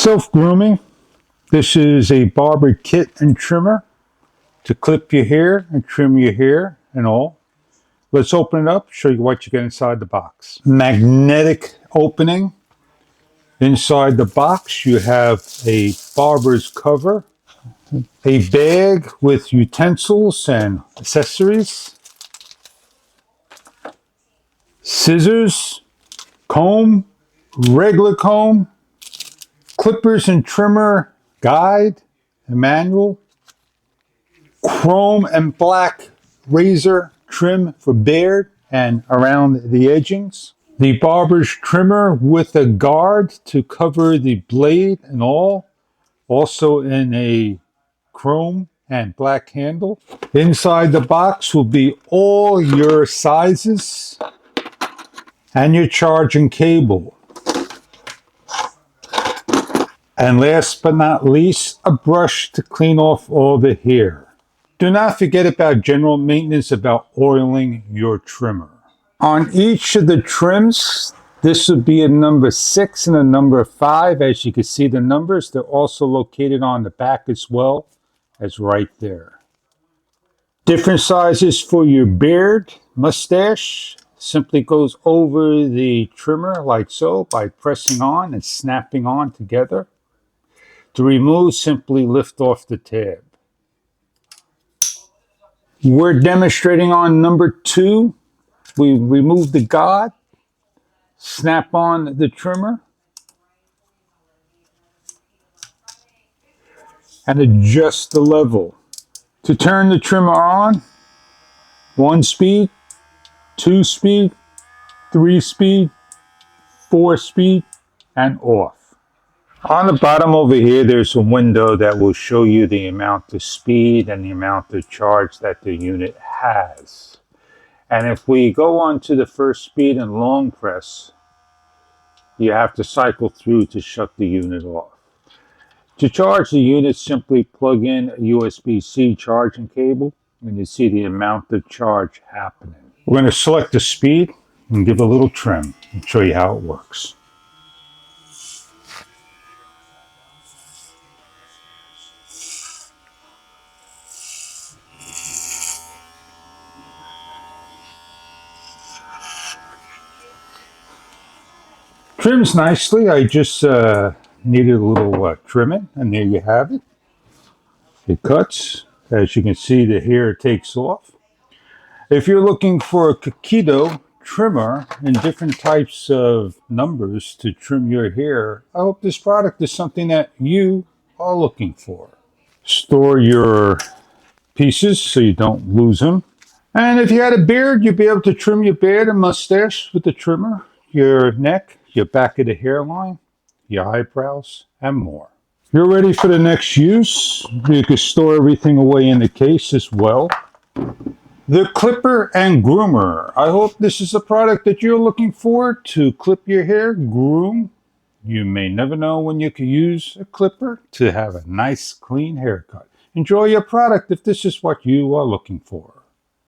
Self-grooming. This is a barber kit and trimmer to clip your hair and trim your hair and all. Let's open it up, show you what you get inside the box. Magnetic opening. Inside the box you have a barber's cover, a bag with utensils and accessories, scissors, comb, regular comb, clippers and trimmer guide, a manual, chrome and black razor trim for beard and around the edgings, the barber's trimmer with a guard to cover the blade and all, also in a chrome and black handle. Inside the box will be all your sizes and your charging cable. And last but not least, a brush to clean off all the hair. Do not forget about general maintenance, about oiling your trimmer. On each of the trims, this would be a number 6 and a number 5. As you can see the numbers, they're also located on the back as well as right there. Different sizes for your beard, mustache. Simply goes over the trimmer like so by pressing on and snapping on together. To remove, simply lift off the tab. We're demonstrating on number 2. We remove the guard, snap on the trimmer, and adjust the level. To turn the trimmer on, 1 speed, 2 speed, 3 speed, 4 speed, and off. On the bottom over here, there's a window that will show you the amount of speed and the amount of charge that the unit has. And if we go on to the first speed and long press, you have to cycle through to shut the unit off. To charge the unit, simply plug in a USB-C charging cable and you see the amount of charge happening. We're going to select the speed and give a little trim and show you how it works. Trims nicely. I just needed a little trimming, and there you have it. It cuts. As you can see, the hair takes off. If you're looking for a KIKIDO trimmer in different types of numbers to trim your hair, I hope this product is something that you are looking for. Store your pieces so you don't lose them. And if you had a beard, you'd be able to trim your beard and mustache with the trimmer, your neck, your back of the hairline, your eyebrows, and more. You're ready for the next use. You can store everything away in the case as well. The clipper and groomer. I hope this is a product that you're looking for to clip your hair, groom. You may never know when you can use a clipper to have a nice clean haircut. Enjoy your product if this is what you are looking for.